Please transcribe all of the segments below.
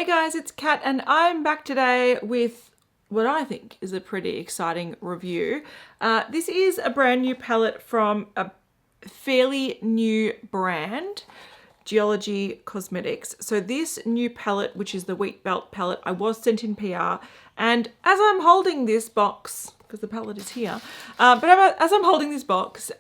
Hey guys, it's Kat and I'm back today with what I think is a pretty exciting review. This is a brand new palette from a fairly new brand, Geologie Cosmetics. So this new palette, which is the Wheatbelt Palette, I was sent in PR, and as I'm holding this box, because the palette is here, as I'm holding this box,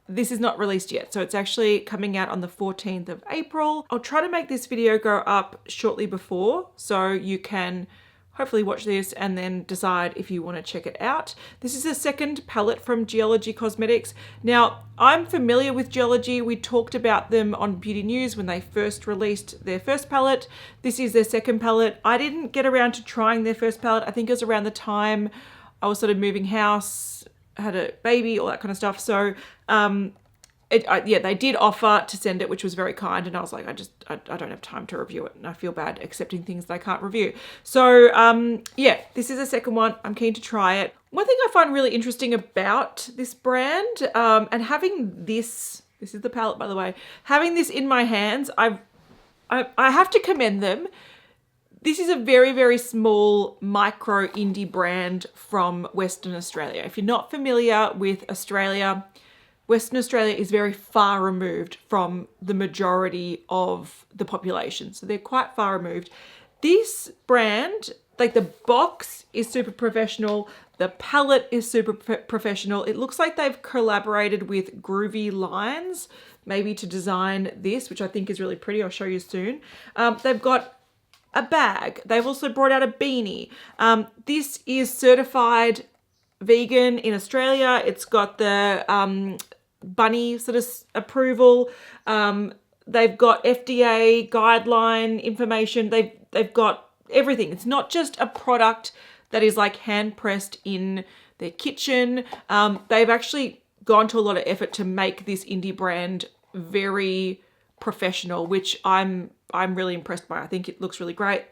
this is not released yet, so it's actually coming out on the 14th of April. I'll try to make this video go up shortly before, so you can hopefully watch this and then decide if you want to check it out. This is the second palette from Geologie Cosmetics. Now, I'm familiar with Geologie. We talked about them on Beauty News when they first released their first palette. This is their second palette. I didn't get around to trying their first palette. I think it was around the time I was sort of moving house, had a baby, all that kind of stuff. So yeah, they did offer to send it, which was very kind. And I was like, I don't have time to review it. And I feel bad accepting things that I can't review. So yeah, this is the second one. I'm keen to try it. One thing I find really interesting about this brand and having this is the palette, by the way, having this in my hands, I have to commend them. This is a very, very small micro indie brand from Western Australia. If you're not familiar with Australia, Western Australia is very far removed from the majority of the population. So they're quite far removed. This brand, like the box is super professional. The palette is super professional. It looks like they've collaborated with Groovy Lines, maybe to design this, which I think is really pretty. I'll show you soon. They've got a bag. They've also brought out a beanie. This is certified vegan in Australia. It's got the bunny sort of approval. They've got FDA guideline information. They've got everything. It's not just a product that is like hand pressed in their kitchen. They've actually gone to a lot of effort to make this indie brand very professional, which I'm really impressed by. I think it looks really great.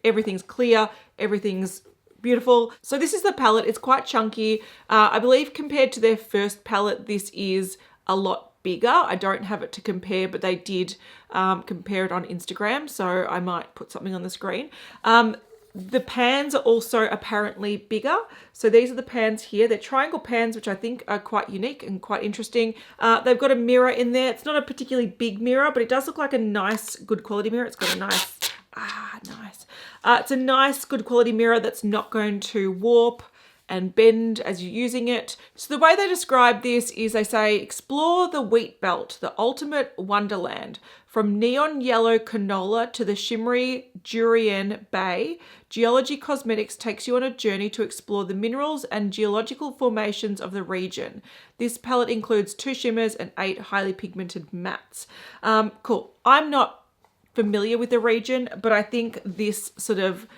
Everything's clear, everything's beautiful. So this is the palette. It's quite chunky. I believe compared to their first palette, this is a lot bigger. I don't have it to compare, but they did compare it on Instagram, so I might put something on the screen. The pans are also apparently bigger. So these are the pans here. They're triangle pans, which I think are quite unique and quite interesting. They've got a mirror in there. It's not a particularly big mirror, but it does look like a nice, good quality mirror. It's got a nice, nice. It's a nice, good quality mirror that's not going to warp and bend as you're using it. So the way they describe this is they say, explore the wheat belt, the ultimate wonderland. From neon yellow canola to the shimmery Durian Bay, Geologie Cosmetics takes you on a journey to explore the minerals and geological formations of the region. This palette includes 2 shimmers and 8 highly pigmented mattes. Cool. I'm not familiar with the region, but I think this sort of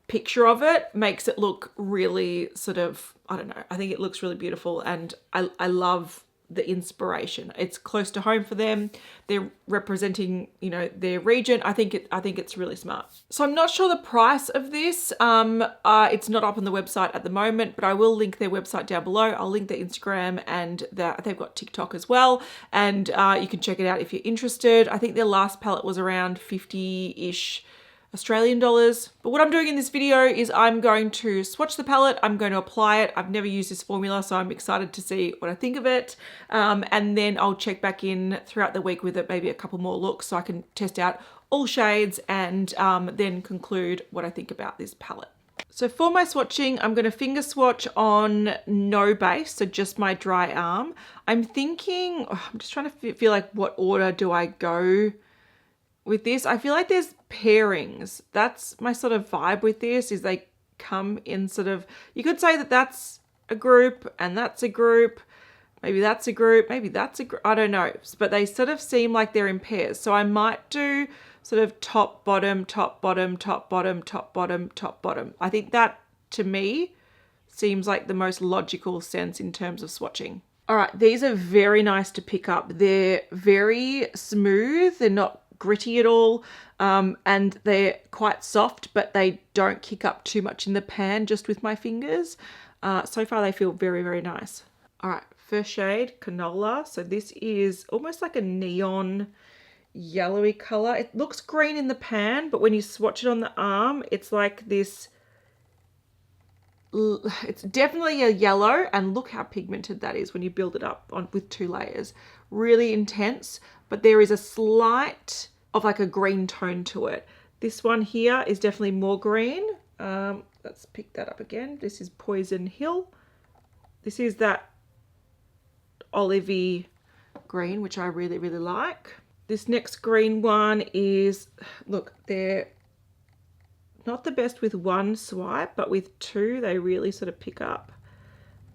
picture of it makes it look really sort of, I don't know, I think it looks really beautiful, and I love the inspiration. It's close to home for them. They're representing, you know, their region. I think it's really smart. So I'm not sure the price of this. It's not up on the website at the moment, but I will link their website down below. I'll link their Instagram, and they've got TikTok as well, and you can check it out if you're interested. I think their last palette was around 50-ish Australian dollars. But what I'm doing in this video is I'm going to swatch the palette. I'm going to apply it. I've never used this formula, so I'm excited to see what I think of it. And then I'll check back in throughout the week with it, maybe a couple more looks, so I can test out all shades and then conclude what I think about this palette. So for my swatching, I'm going to finger swatch on no base, so just my dry arm. I'm thinking, I'm just trying to feel like what order do I go with this. I feel like there's pairings. That's my sort of vibe with this, is they come in sort of, you could say that that's a group and that's a group. Maybe that's a group, maybe that's a group. I don't know, but they sort of seem like they're in pairs. So I might do sort of top, bottom, top, bottom, top, bottom, top, bottom, top, bottom. I think that to me seems like the most logical sense in terms of swatching. All right, these are very nice to pick up. They're very smooth. They're not gritty at all, and they're quite soft, but they don't kick up too much in the pan just with my fingers. So far they feel very, very nice. All right, first shade, Canola. So this is almost like a neon yellowy color. It looks green in the pan, but when you swatch it on the arm, it's like this, it's definitely a yellow, and look how pigmented that is when you build it up on with 2 layers. Really intense, but there is a slight of like a green tone to it. This one here is definitely more green. Let's pick that up again. This is Poison Hill. This is that olivey green, which I really, really like. This next green one is, look, they're not the best with 1 swipe, but with 2, they really sort of pick up.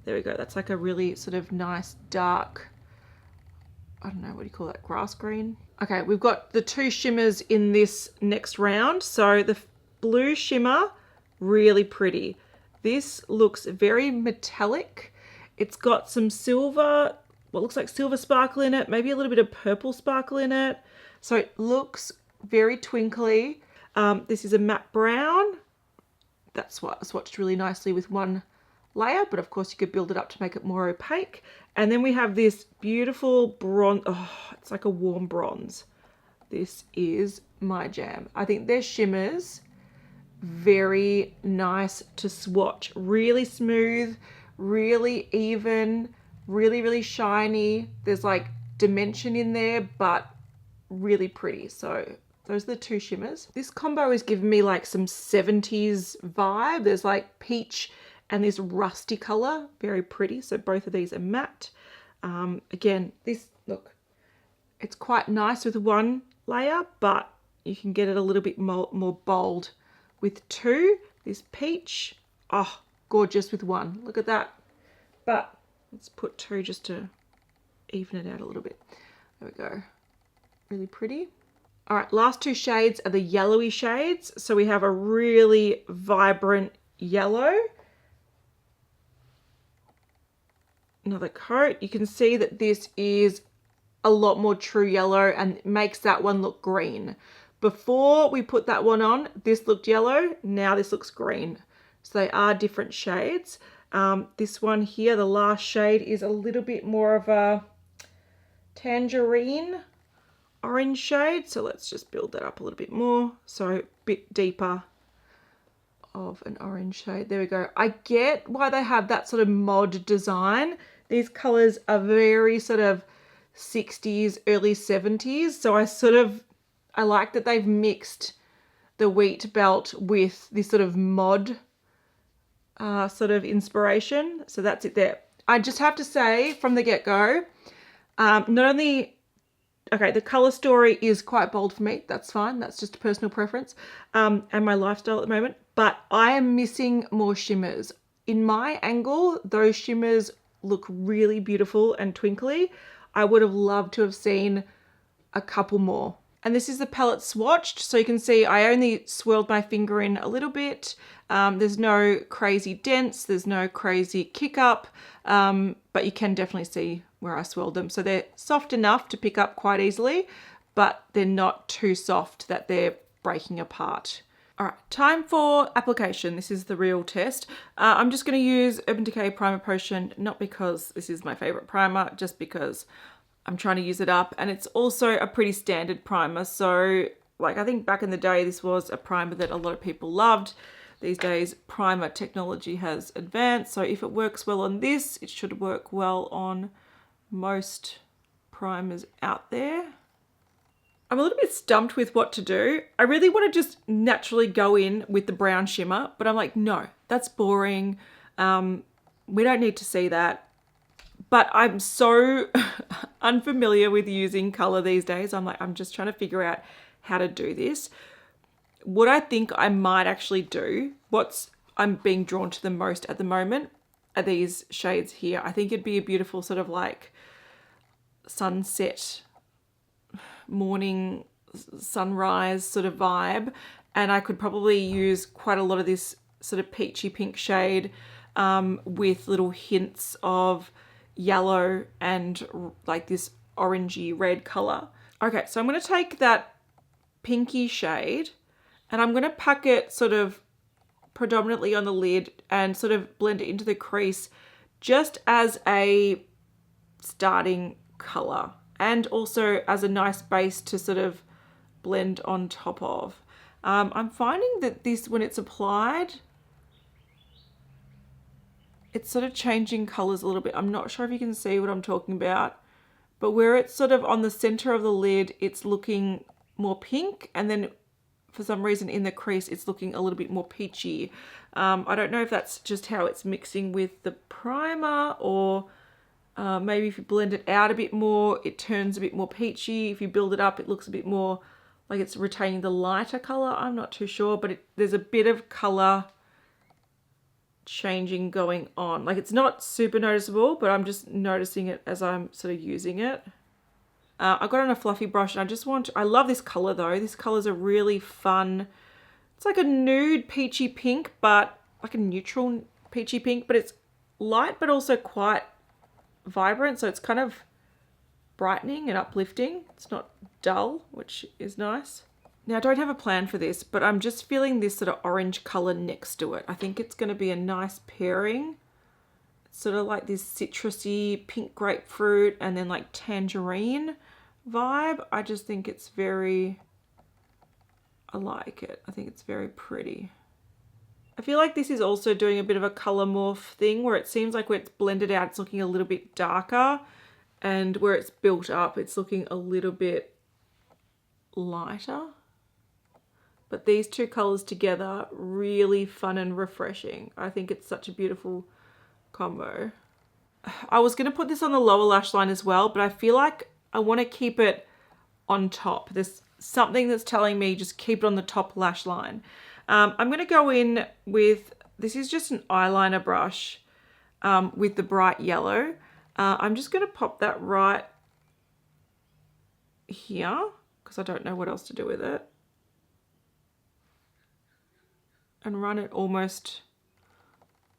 There we go. That's like a really sort of nice dark, I don't know, what do you call that? Grass green. Okay, we've got the 2 shimmers in this next round. So the blue shimmer, really pretty. This looks very metallic. It's got some silver, what looks like silver sparkle in it, maybe a little bit of purple sparkle in it. So it looks very twinkly. This is a matte brown. That's swatched really nicely with 1 layer, but of course you could build it up to make it more opaque. And then we have this beautiful bronze. Oh, it's like a warm bronze. This is my jam. I think their shimmers, very nice to swatch. Really smooth, really even, really, really shiny. There's like dimension in there, but really pretty. So those are the 2 shimmers. This combo is giving me like some 70s vibe. There's like peach and this rusty color, very pretty. So both of these are matte. Again, this, look, it's quite nice with 1 layer, but you can get it a little bit more bold with 2. This peach, oh, gorgeous with 1. Look at that. But let's put 2 just to even it out a little bit. There we go. Really pretty. All right, last 2 shades are the yellowy shades. So we have a really vibrant yellow. Another coat. You can see that this is a lot more true yellow and makes that one look green. Before we put that one on, this looked yellow. Now this looks green. So they are different shades. This one here, the last shade, is a little bit more of a tangerine orange shade. So let's just build that up a little bit more. So a bit deeper of an orange shade. There we go. I get why they have that sort of mod design. These colors are very sort of 60s, early 70s. So I like that they've mixed the wheat belt with this sort of mod sort of inspiration. So that's it there. I just have to say from the get-go, not only, okay, the color story is quite bold for me. That's fine. That's just a personal preference and my lifestyle at the moment. But I am missing more shimmers. In my angle, those shimmers look really beautiful and twinkly. I would have loved to have seen a couple more. And this is the palette swatched. So you can see I only swirled my finger in a little bit. There's no crazy dents. There's no crazy kick up. But you can definitely see where I swirled them. So they're soft enough to pick up quite easily, but they're not too soft that they're breaking apart. All right, time for application. This is the real test. I'm just going to use Urban Decay Primer Potion, not because this is my favorite primer, just because I'm trying to use it up. And it's also a pretty standard primer. So like, I think back in the day, this was a primer that a lot of people loved. These days, primer technology has advanced. So if it works well on this, it should work well on most primers out there. I'm a little bit stumped with what to do. I really want to just naturally go in with the brown shimmer, but I'm like, no, that's boring. We don't need to see that. But I'm so unfamiliar with using color these days. I'm like, I'm just trying to figure out how to do this. What I think I might actually do, I'm being drawn to the most at the moment, are these shades here. I think it'd be a beautiful sort of like sunset, morning, sunrise sort of vibe. And I could probably use quite a lot of this sort of peachy pink shade with little hints of yellow and like this orangey red color. Okay, so I'm going to take that pinky shade and I'm going to pack it sort of predominantly on the lid and sort of blend it into the crease just as a starting color. and also as a nice base to sort of blend on top of. I'm finding that this, when it's applied, it's sort of changing colors a little bit. I'm not sure if you can see what I'm talking about, but where it's sort of on the center of the lid, it's looking more pink, and then for some reason in the crease, it's looking a little bit more peachy. I don't know if that's just how it's mixing with the primer, or maybe if you blend it out a bit more, it turns a bit more peachy. If you build it up, it looks a bit more like it's retaining the lighter color. I'm not too sure, but there's a bit of color changing going on. Like, it's not super noticeable, but I'm just noticing it as I'm sort of using it. I got on a fluffy brush, and I love this color though. This color's a really fun, it's like a nude peachy pink, but like a neutral peachy pink, but it's light, but also quite vibrant. So it's kind of brightening and uplifting. It's not dull, which is nice. Now, I don't have a plan for this, but I'm just feeling this sort of orange color next to it. I think it's going to be a nice pairing. It's sort of like this citrusy pink grapefruit and then like tangerine vibe. I just think it's very, I like it. I think it's very pretty. I feel like this is also doing a bit of a color morph thing, where it seems like when it's blended out, it's looking a little bit darker, and where it's built up, it's looking a little bit lighter. But these two colors together, really fun and refreshing. I think it's such a beautiful combo. I was going to put this on the lower lash line as well, but I feel like I want to keep it on top. There's something that's telling me just keep it on the top lash line. I'm going to go in with, this is just an eyeliner brush with the bright yellow. I'm just going to pop that right here because I don't know what else to do with it. And run it almost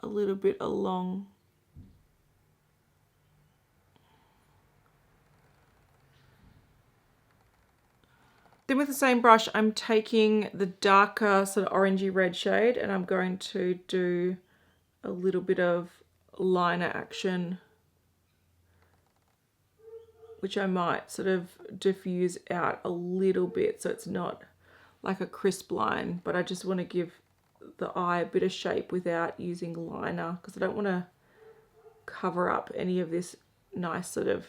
a little bit along. Then with the same brush, I'm taking the darker sort of orangey red shade, and I'm going to do a little bit of liner action, which I might sort of diffuse out a little bit so it's not like a crisp line, but I just want to give the eye a bit of shape without using liner, because I don't want to cover up any of this nice sort of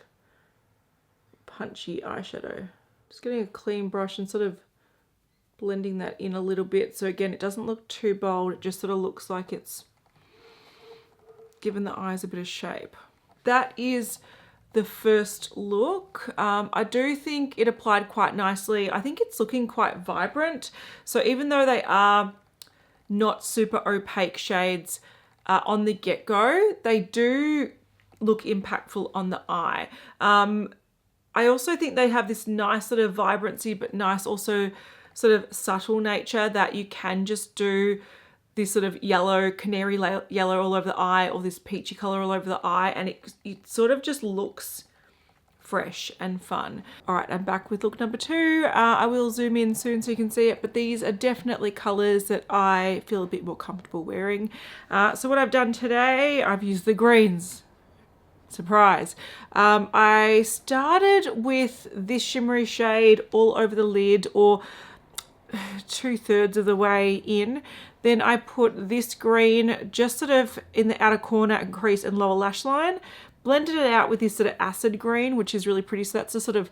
punchy eyeshadow. Just getting a clean brush and sort of blending that in a little bit. So again, it doesn't look too bold. It just sort of looks like it's given the eyes a bit of shape. That is the first look. I do think it applied quite nicely. I think it's looking quite vibrant. So even though they are not super opaque shades on the get-go, they do look impactful on the eye. I also think they have this nice sort of vibrancy, but nice also sort of subtle nature, that you can just do this sort of yellow, canary yellow all over the eye, or this peachy color all over the eye, and it sort of just looks fresh and fun. All right, I'm back with look number 2. I will zoom in soon so you can see it, but these are definitely colors that I feel a bit more comfortable wearing. So what I've done today, I've used the greens. Surprise. I started with this shimmery shade all over the lid, or 2/3 of the way in. Then I put this green just sort of in the outer corner and crease and lower lash line. Blended it out with this sort of acid green, which is really pretty. So that's the sort of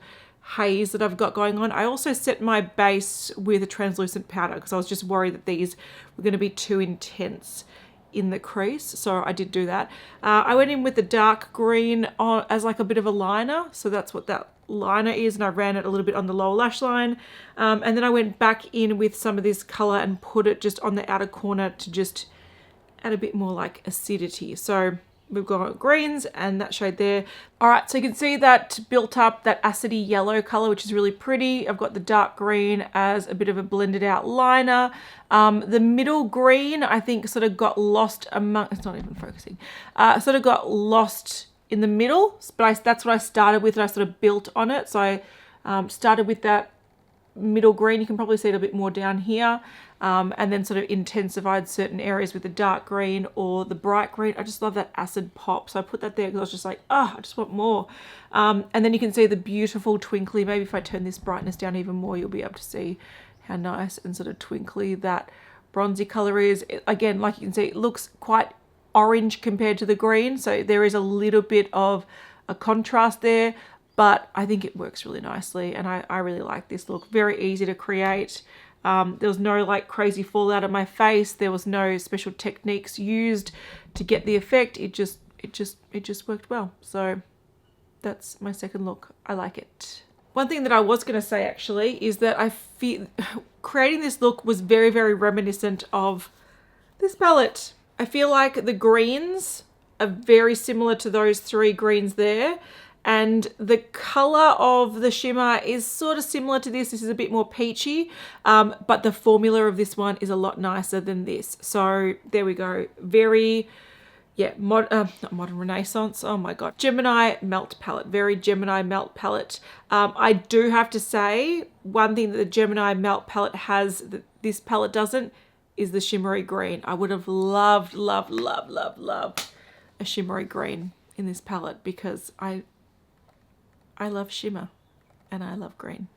haze that I've got going on. I also set my base with a translucent powder because I was just worried that these were going to be too intense in the crease, so I did do that. I went in with the dark green as like a bit of a liner, so that's what that liner is, and I ran it a little bit on the lower lash line, and then I went back in with some of this color and put it just on the outer corner to just add a bit more like acidity. So we've got greens and that shade there. All right, so you can see that built up that acidy yellow color, which is really pretty. I've got the dark green as a bit of a blended out liner. The middle green, I think, sort of got lost among, it's not even focusing, sort of got lost in the middle, but that's what I started with, and I sort of built on it. So I started with that middle green. You can probably see it a bit more down here. and then sort of intensified certain areas with the dark green or the bright green. I just love that acid pop. So I put that there because I was just like, oh, I just want more. And then you can see the beautiful twinkly. Maybe if I turn this brightness down even more, you'll be able to see how nice and sort of twinkly that bronzy color is. Again, like you can see, it looks quite orange compared to the green. So there is a little bit of a contrast there, but I think it works really nicely. And I really like this look. Very easy to create. There was no like crazy fallout of my face. There was no special techniques used to get the effect. It just worked well. So that's my second look. I like it. One thing that I was going to say actually is that I feel creating this look was very, very reminiscent of this palette. I feel like the greens are very similar to those three greens there. And the color of the shimmer is sort of similar to this. This is a bit more peachy, but the formula of this one is a lot nicer than this. So there we go. Very, yeah, not modern renaissance. Oh my God. Gemini melt palette, very Gemini melt palette. I do have to say one thing that the Gemini melt palette has that this palette doesn't is the shimmery green. I would have loved a shimmery green in this palette because I love shimmer and I love green.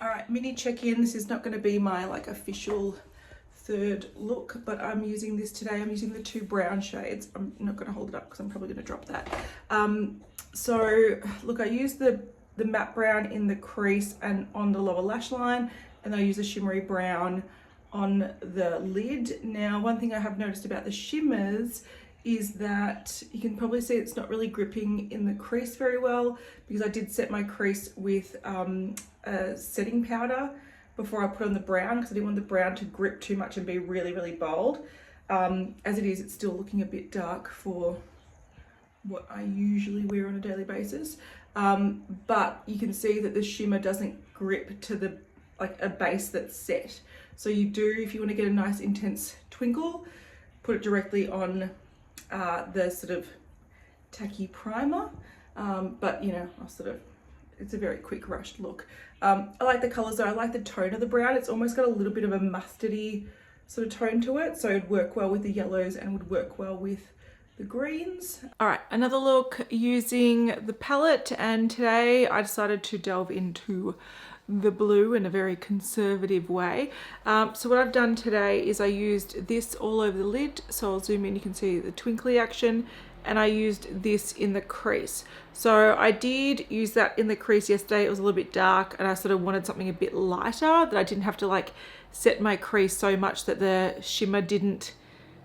All right, mini check-in. This is not going to be my like official third look, but I'm using this today. I'm using the two brown shades. I'm not going to hold it up because I'm probably going to drop that. So look, I used the matte brown in the crease and on the lower lash line, and I use the shimmery brown on the lid. Now, one thing I have noticed about the shimmers is that you can probably see it's not really gripping in the crease very well because I did set my crease with a setting powder before I put on the brown because I didn't want the brown to grip too much and be really, really bold. As it is, it's still looking a bit dark for what I usually wear on a daily basis. But you can see that the shimmer doesn't grip to the like a base that's set. So you do, if you want to get a nice intense twinkle, put it directly on the sort of tacky primer, but you know, it's a very quick rushed look. I like the colors though. I like the tone of the brown. It's almost got a little bit of a mustardy sort of tone to it, so it'd work well with the yellows and would work well with the greens. All right, another look using the palette, and today I decided to delve into the blue in a very conservative way. So what I've done today is I used this all over the lid. So I'll zoom in, you can see the twinkly action, and I used this in the crease. So I did use that in the crease yesterday. It was a little bit dark and I sort of wanted something a bit lighter that I didn't have to like set my crease so much that the shimmer didn't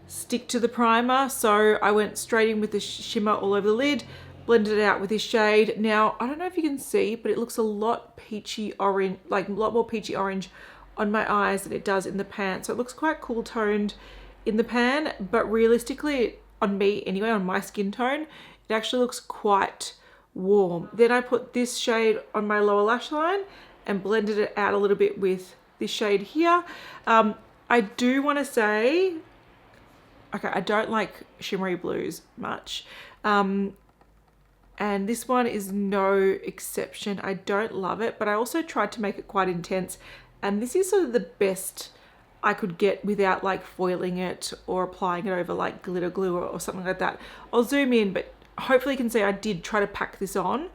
stick to the primer. So I went straight in with the shimmer all over the lid, blended it out with this shade. Now, I don't know if you can see, but it looks a lot peachy orange, like a lot more peachy orange on my eyes than it does in the pan. So it looks quite cool toned in the pan, but realistically on me anyway, on my skin tone, it actually looks quite warm. Then I put this shade on my lower lash line and blended it out a little bit with this shade here. I do want to say, okay, I don't like shimmery blues much. And this one is no exception. I don't love it, but I also tried to make it quite intense. And this is sort of the best I could get without like foiling it or applying it over like glitter glue or something like that. I'll zoom in, but hopefully you can see I did try to pack this on.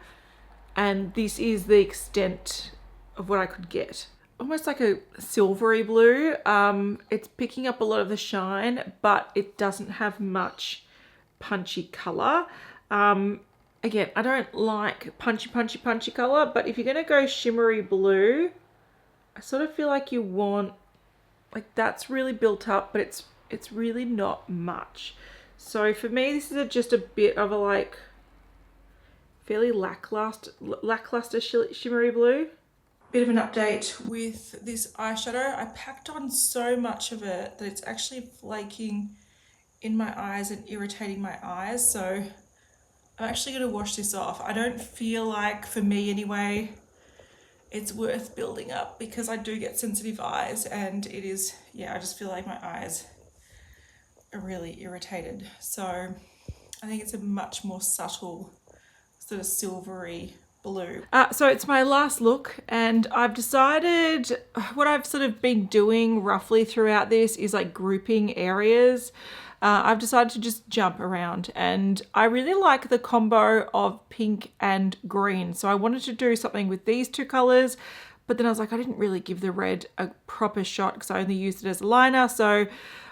And this is the extent of what I could get. Almost like a silvery blue. It's picking up a lot of the shine, but it doesn't have much punchy color. Again, I don't like punchy color, but if you're gonna go shimmery blue, I sort of feel like you want, like that's really built up, but it's really not much. So for me, this is just a bit of a like fairly lackluster shimmery blue. Bit of an update with this eyeshadow. I packed on so much of it that it's actually flaking in my eyes and irritating my eyes. So I'm actually going to wash this off. I don't feel like, for me anyway, it's worth building up because I do get sensitive eyes and it is, yeah, I just feel like my eyes are really irritated. So I think it's a much more subtle sort of silvery blue. So it's my last look, and I've decided what I've sort of been doing roughly throughout this is like grouping areas. I've decided to just jump around, and I really like the combo of pink and green. So I wanted to do something with these two colors, but then I was like, I didn't really give the red a proper shot because I only used it as a liner. So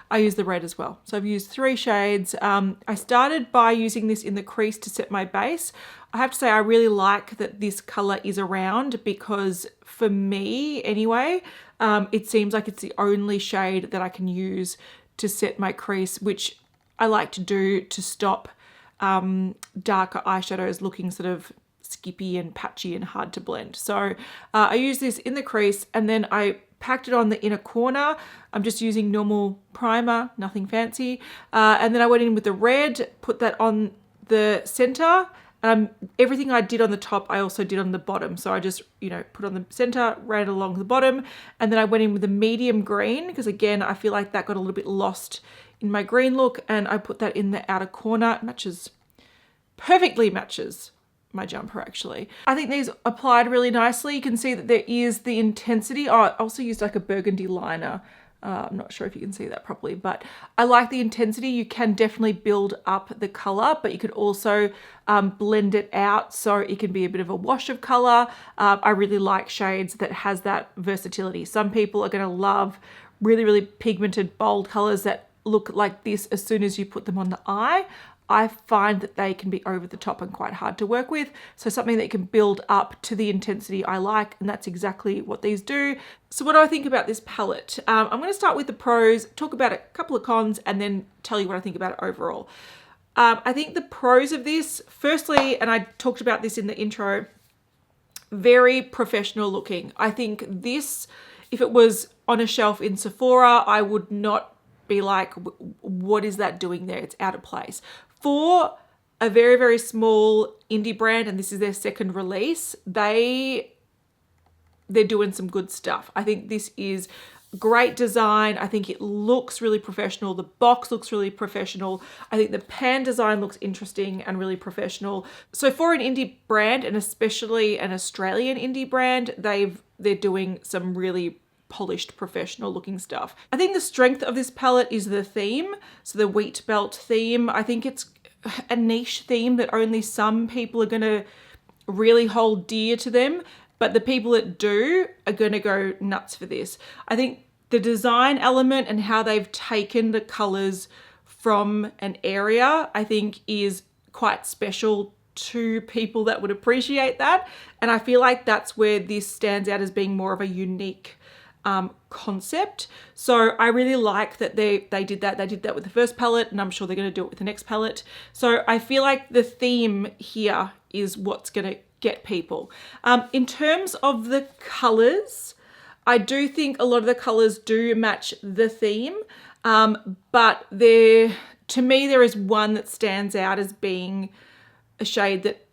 I used the red as well. So I've used 3 shades. I started by using this in the crease to set my base. I have to say I really like that this color is around because for me anyway, it seems like it's the only shade that I can use to set my crease, which I like to do to stop darker eyeshadows looking sort of skippy and patchy and hard to blend. So I use this in the crease, and then I packed it on the inner corner. I'm just using normal primer, nothing fancy. And then I went in with the red, put that on the center. Everything I did on the top, I also did on the bottom. So I just, put on the center, ran along the bottom, and then I went in with the medium green because again, I feel like that got a little bit lost in my green look, and I put that in the outer corner. It perfectly matches my jumper actually. I think these applied really nicely. You can see that there is the intensity. I also used like a burgundy liner. I'm not sure if you can see that properly, but I like the intensity. You can definitely build up the color, but you could also blend it out so it can be a bit of a wash of color. I really like shades that has that versatility. Some people are going to love really, really pigmented, bold colors that look like this as soon as you put them on the eye. I find that they can be over the top and quite hard to work with. So something that you can build up to the intensity I like, and that's exactly what these do. So what do I think about this palette? I'm going to start with the pros, talk about a couple of cons, and then tell you what I think about it overall. I think the pros of this, firstly, and I talked about this in the intro, very professional looking. I think this, if it was on a shelf in Sephora, I would not be like, what is that doing there? It's out of place. For a very, very small indie brand, and this is their second release, they're doing some good stuff. I think this is great design. I think it looks really professional. The box looks really professional. I think the pan design looks interesting and really professional. So for an indie brand, and especially an Australian indie brand, they're doing some really polished, professional looking stuff. I think the strength of this palette is the theme. So the Wheatbelt theme, I think it's a niche theme that only some people are going to really hold dear to them, but the people that do are going to go nuts for this. I think the design element and how they've taken the colors from an area, I think is quite special to people that would appreciate that. And I feel like that's where this stands out as being more of a unique concept. So I really like that they did that. They did that with the first palette, and I'm sure they're going to do it with the next palette. So I feel like the theme here is what's going to get people. In terms of the colors, I do think a lot of the colors do match the theme, but to me there is one that stands out as being a shade that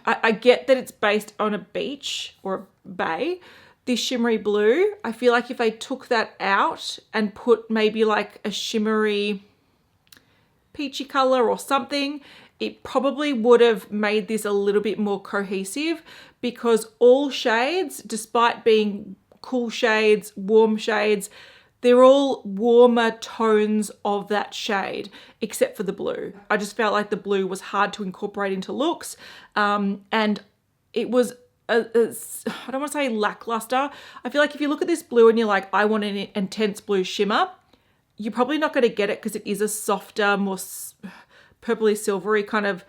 I get that it's based on a beach or a bay. This shimmery blue, I feel like if I took that out and put maybe like a shimmery peachy color or something, it probably would have made this a little bit more cohesive, because all shades, despite being cool shades, warm shades, they're all warmer tones of that shade, except for the blue. I just felt like the blue was hard to incorporate into looks, and it was I don't want to say lackluster. I feel like if you look at this blue and you're like, I want an intense blue shimmer, you're probably not going to get it because it is a softer, more purpley silvery kind of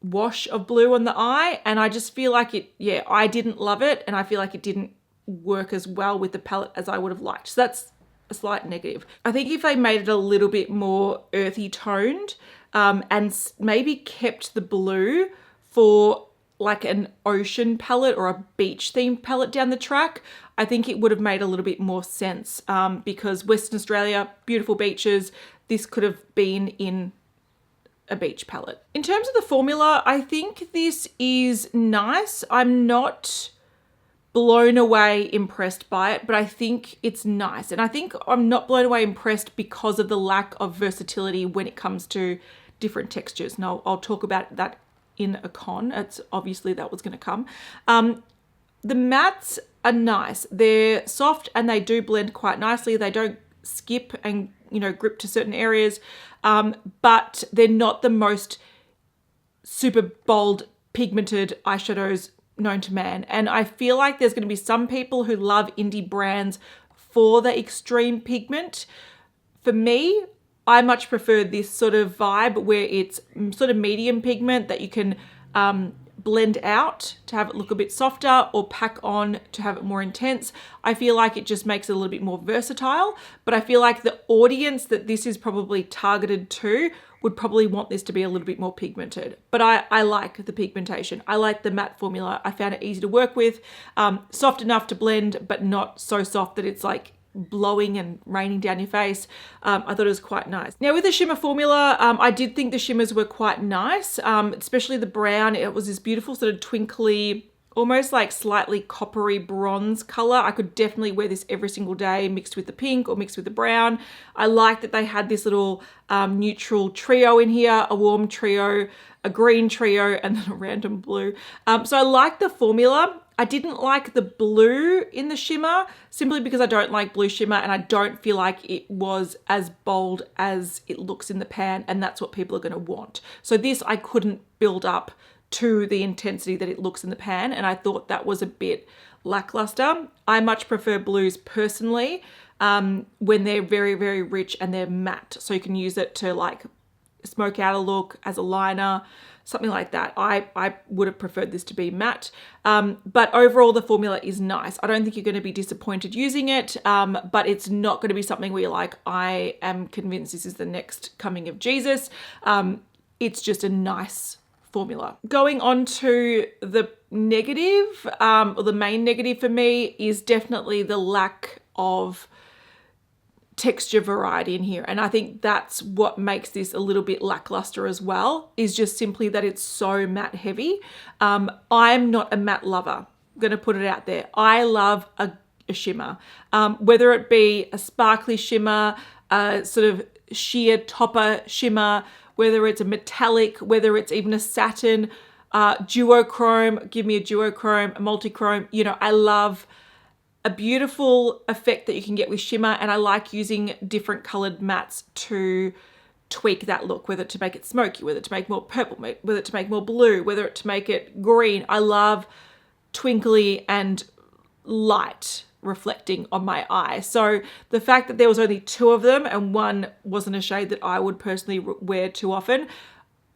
wash of blue on the eye. And I just feel like I didn't love it, and I feel like it didn't work as well with the palette as I would have liked. So that's a slight negative. I think if they made it a little bit more earthy toned, and maybe kept the blue for like an ocean palette or a beach themed palette down the track, I think it would have made a little bit more sense, because Western Australia, beautiful beaches, this could have been in a beach palette. In terms of the formula, I think this is nice. I'm not blown away impressed by it, but I think it's nice. And I think I'm not blown away impressed because of the lack of versatility when it comes to different textures. And I'll talk about that in a con. It's obviously that was going to come. The mattes are nice. They're soft and they do blend quite nicely. They don't skip and, you know, grip to certain areas, but they're not the most super bold pigmented eyeshadows known to man. And I feel like there's going to be some people who love indie brands for the extreme pigment. For me, I much prefer this sort of vibe where it's sort of medium pigment that you can blend out to have it look a bit softer or pack on to have it more intense. I feel like it just makes it a little bit more versatile, but I feel like the audience that this is probably targeted to would probably want this to be a little bit more pigmented. But I like the pigmentation. I like the matte formula. I found it easy to work with, soft enough to blend, but not so soft that it's like blowing and raining down your face. I thought it was quite nice. Now with the shimmer formula, I did think the shimmers were quite nice, especially the brown. It was this beautiful sort of twinkly, almost like slightly coppery bronze color. I could definitely wear this every single day mixed with the pink or mixed with the brown. I like that they had this little neutral trio in here, a warm trio, a green trio, and then a random blue. So I like the formula. I didn't like the blue in the shimmer simply because I don't like blue shimmer and I don't feel like it was as bold as it looks in the pan, and that's what people are going to want. So this I couldn't build up to the intensity that it looks in the pan, and I thought that was a bit lackluster. I much prefer blues personally when they're very, very rich and they're matte. So you can use it to like smoke out a look as a liner, something like that. I would have preferred this to be matte, but overall the formula is nice. I don't think you're going to be disappointed using it, but it's not going to be something where you're like, I am convinced this is the next coming of Jesus. It's just a nice formula. Going on to the negative, or the main negative for me is definitely the lack of texture variety in here. And I think that's what makes this a little bit lackluster as well, is just simply that it's so matte heavy. I'm not a matte lover. I'm going to put it out there. I love a shimmer, whether it be a sparkly shimmer, a sort of sheer topper shimmer, whether it's a metallic, whether it's even a satin, duochrome, give me a duochrome, a multichrome. You know, I love a beautiful effect that you can get with shimmer, and I like using different colored mattes to tweak that look, whether to make it smoky, whether to make more purple, whether to make more blue, whether to make it green. I love twinkly and light reflecting on my eye. So the fact that there was only 2 of them and one wasn't a shade that I would personally wear too often,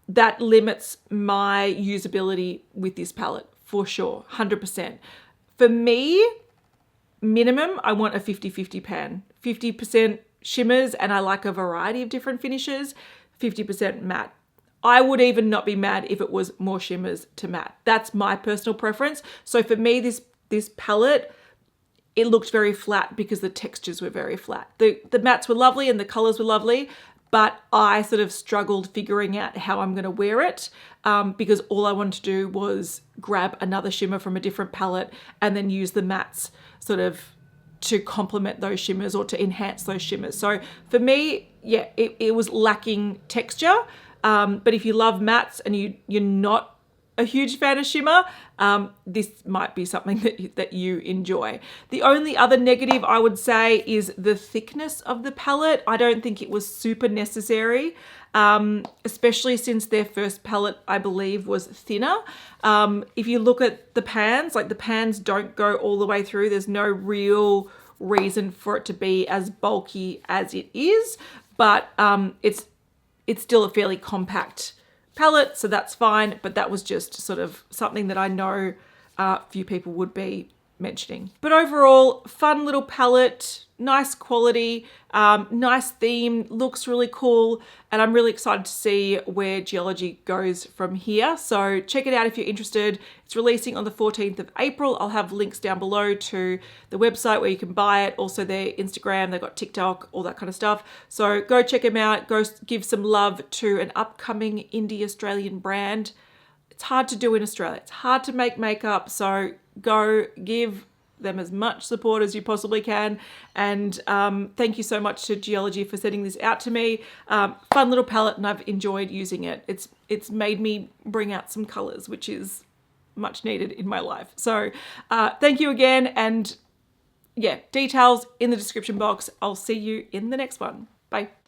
that limits my usability with this palette for sure, 100%. For me, minimum, I want a 50-50 pan. 50% shimmers, and I like a variety of different finishes, 50% matte. I would even not be mad if it was more shimmers to matte. That's my personal preference. So for me, this palette, it looked very flat because the textures were very flat. The mattes were lovely and the colors were lovely, but I sort of struggled figuring out how I'm going to wear it, because all I wanted to do was grab another shimmer from a different palette and then use the mattes sort of to complement those shimmers or to enhance those shimmers. So for me, yeah, it was lacking texture. But if you love mattes and you're not a huge fan of shimmer, this might be something that you enjoy. The only other negative I would say is the thickness of the palette. I don't think it was super necessary, especially since their first palette, I believe, was thinner. If you look at the pans, like the pans don't go all the way through. There's no real reason for it to be as bulky as it is, but it's still a fairly compact palette, so that's fine. But that was just sort of something that I know a few people would be mentioning. But overall, fun little palette, nice quality, nice theme, looks really cool, and I'm really excited to see where Geologie goes from here. So check it out if you're interested. It's releasing on the 14th of April. I'll have links down below to the website where you can buy it, also their Instagram, they've got TikTok, all that kind of stuff. So go check them out, go give some love to an upcoming indie Australian brand. It's hard to do in Australia. It's hard to make makeup, so go give them as much support as you possibly can. And thank you so much to Geologie for sending this out to me. Fun little palette, and I've enjoyed using it. It's made me bring out some colors, which is much needed in my life. So thank you again, and yeah, details in the description box. I'll see you in the next one. Bye.